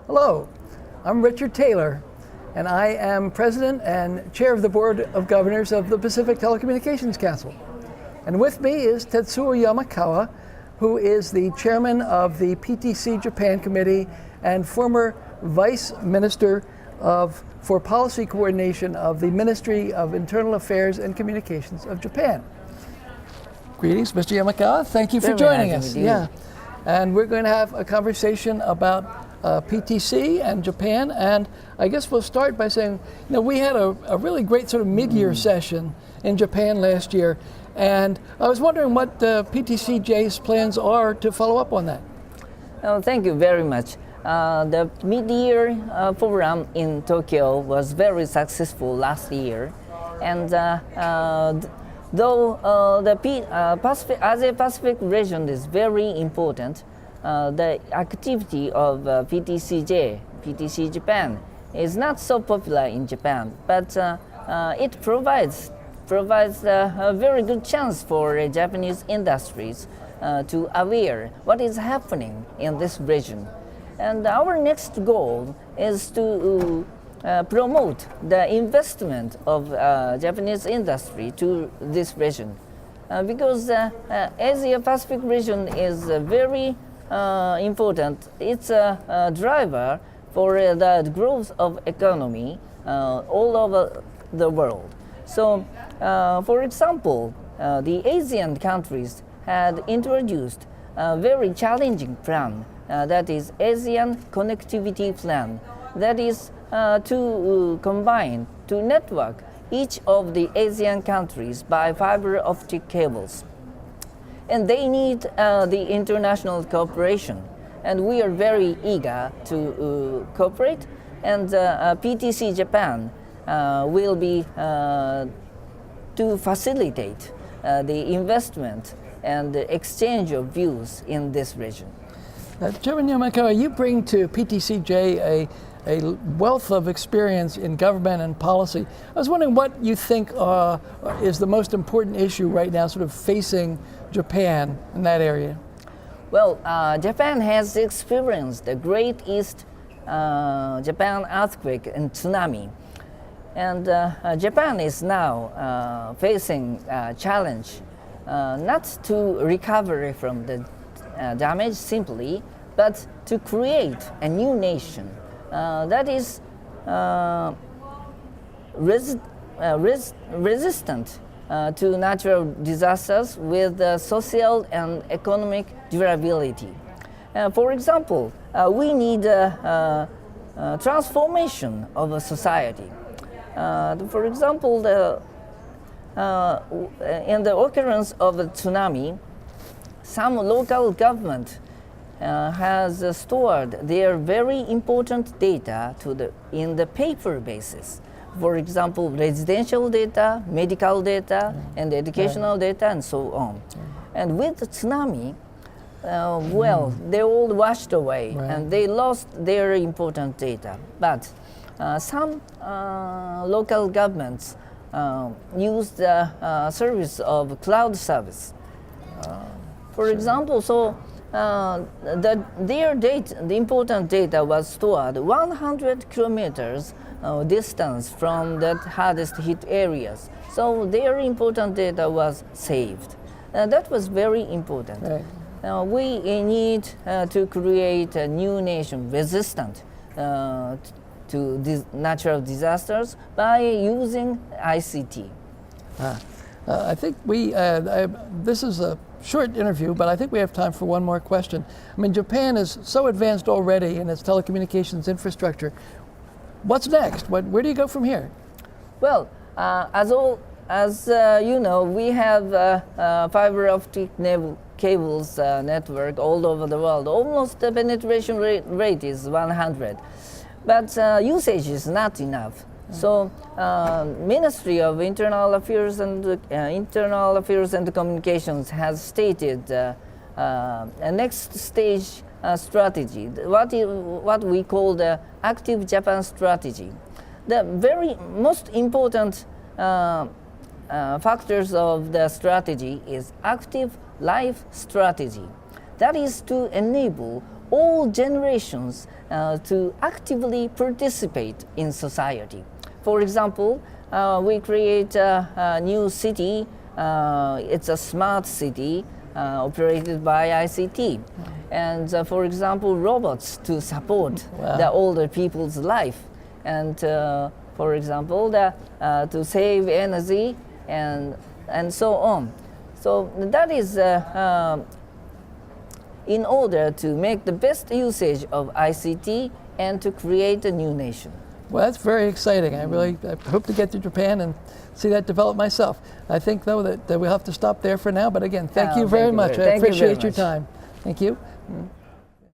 Hello, I'm Richard Taylor, and I am President and Chair of the Board of Governors of the Pacific Telecommunications Council. And with me is Tetsuo Yamakawa, who is the Chairman of the PTC Japan Committee and former Vice Minister for Policy Coordination of the Ministry of Internal Affairs and Communications of Japan. Greetings, Mr. Yamakawa. Thank you for joining us. Yeah, and we're going to have a conversation about PTC and Japan, and I guess we'll start by saying, we had a really great sort of mid-year session in Japan last year, and I was wondering what PTCJ's plans are to follow up on that. Oh, thank you very much. The mid-year forum in Tokyo was very successful last year, and though the Asia-Pacific region is very important, the activity of PTC Japan is not so popular in Japan, but it provides a very good chance for Japanese industries to aware what is happening in this region. And our next goal is to promote the investment of Japanese industry to this region, because Asia-Pacific region is very important. It's a driver for the growth of economy all over the world. So, for example, the Asian countries had introduced a very challenging plan, that is ASEAN Connectivity Plan, that is to combine, to network each of the Asian countries by fiber optic cables. And they need the international cooperation, and we are very eager to cooperate, and PTC Japan will be to facilitate the investment and the exchange of views in this region. Chairman Yamakawa, you bring to PTCJ a wealth of experience in government and policy. I was wondering what you think is the most important issue right now sort of facing Japan in that area. Well, Japan has experienced the Great East Japan earthquake and tsunami. And Japan is now facing a challenge not to recover from the damage simply, but to create a new nation that is resistant to natural disasters with social and economic durability. For example, we need a transformation of a society. For example, in the occurrence of a tsunami, some local government has stored their very important data in the paper basis. For example, residential data, medical data, and educational data, and so on. And with the tsunami, they all washed away, and they lost their important data. But some local governments used the service of cloud service. For example, so their data, the important data was stored 100 kilometers distance from the hardest hit areas. So their important data was saved. That was very important. Right. We need to create a new nation resistant to these natural disasters by using ICT. I think this is a short interview, but I think we have time for one more question. I mean, Japan is so advanced already in its telecommunications infrastructure. What's next? Where do you go from here? Well, as you know, we have fiber optic cables network all over the world. Almost the penetration rate is 100, but usage is not enough. So, Ministry of Internal Affairs and Communications has stated a next stage strategy, what we call the Active Japan strategy. The very most important factors of the strategy is active life strategy. That is to enable all generations to actively participate in society. For example, we create a new city. It's a smart city operated by ICT. And for example, robots to support the older people's life. And for example, to save energy and so on. So that is in order to make the best usage of ICT and to create a new nation. Well, that's very exciting. I hope to get to Japan and see that develop myself. I think, though, that we'll have to stop there for now. But again, thank you very much. I appreciate your time. Thank you.